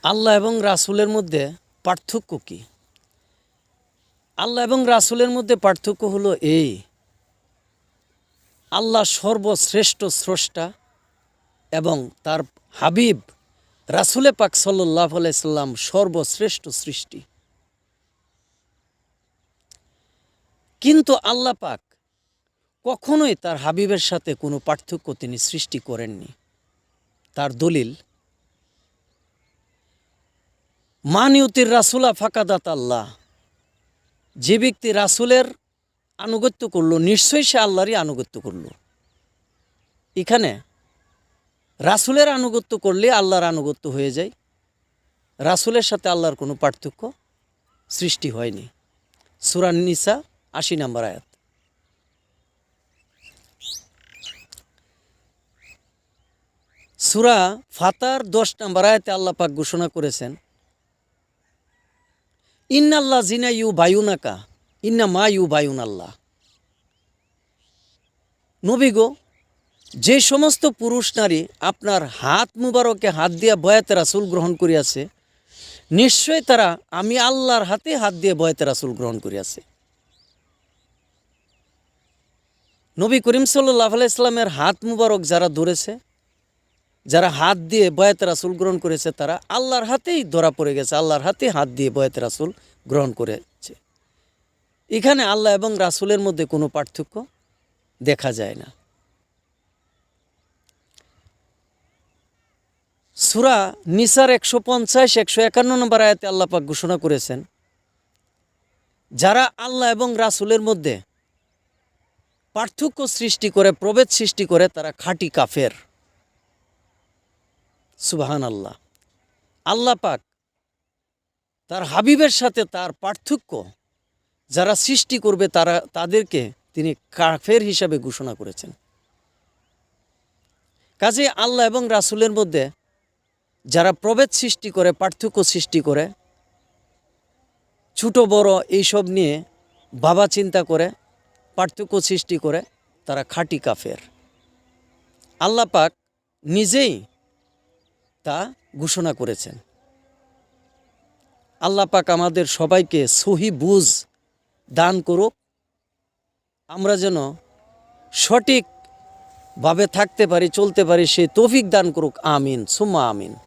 আল্লাহ এবং রাসূলের মধ্যে পার্থক্য কি? আল্লাহ এবং রাসূলের মধ্যে পার্থক্য হলো এই, আল্লাহ সর্বশ্রেষ্ঠ স্রষ্টা এবং তার হাবিব রাসূলে পাক সাল্লাল্লাহু আলাইহি সাল্লাম সর্বশ্রেষ্ঠ সৃষ্টি। কিন্তু আল্লাহ পাক কখনোই তার হাবিবের সাথে কোনো পার্থক্য তিনি সৃষ্টি করেননি। তার দলিল, মান ইউতির রাসূলা ফাকাদাত আল্লাহ, যে ব্যক্তি রাসূলের আনুগত্য করলো নিশ্চয়ই সে আল্লাহরই আনুগত্য করলো। এখানে রাসূলের আনুগত্য করলে আল্লাহর আনুগত্য হয়ে যায়, রাসূলের সাথে আল্লাহর কোনো পার্থক্য সৃষ্টি হয়নি। সূরা নিসা ৮০ নম্বর আয়াত। সূরা ফাতার ১০ নম্বর আয়াতে আল্লাহ পাক ঘোষণা করেছেন, ইন্নাল্লাযিনা ইউবায়ুনাকা ইন্নামা ইউবায়ুনাল্লাহ। নবী গো, যে সমস্ত পুরুষ নারী আপনার হাত মুবারকে হাত দিয়া বয়াতে রাসূল গ্রহণ করিয়াছে, নিশ্চয়ই তারা আমি আল্লাহর হাতে হাত দিয়ে বয়াতে রাসূল গ্রহণ করিয়াছে। নবী করিম সাল্লাল্লাহু আলাইহি সাল্লামের হাত মুবারক যারা ধরেছে, যারা হাত দিয়ে বয়াতে রাসূল গ্রহণ করেছে, তারা আল্লাহর হাতেই ধরা পড়ে গেছে, আল্লাহর হাতে হাত দিয়ে বয়াতে রাসূল গ্রহণ করেছে। এখানে আল্লাহ এবং রাসূলের মধ্যে কোনো পার্থক্য দেখা যায় না। সূরা নিসার ১৫০-১৫১ নম্বর আয়াতে আল্লাহ পাক ঘোষণা করেছেন, যারা আল্লাহ এবং রাসূলের মধ্যে পার্থক্য সৃষ্টি করে, প্রভেদ সৃষ্টি করে, তারা খাঁটি কাফের। সুবহানাল্লাহ। আল্লাহ পাক তার হাবিবের সাথে তার পার্থক্য যারা সৃষ্টি করবে তাদেরকে তিনি কাফের হিসাবে ঘোষণা করেছেন। কাজে আল্লাহ এবং রাসূলের মধ্যে যারা প্রভেদ সৃষ্টি করে, পার্থক্য সৃষ্টি করে, ছোট বড় এইসব নিয়ে ভাবা চিন্তা করে পার্থক্য সৃষ্টি করে, তারা খাঁটি কাফের। আল্লাহ পাক নিজেই তা ঘোষণা করেছেন। আল্লাহ পাক আমাদের সবাইকে সহি বুঝ দান করুক, আমরা যেন সঠিকভাবে থাকতে পারি, চলতে পারি, সেই তৌফিক দান করুক। আমিন সুম্মা আমিন।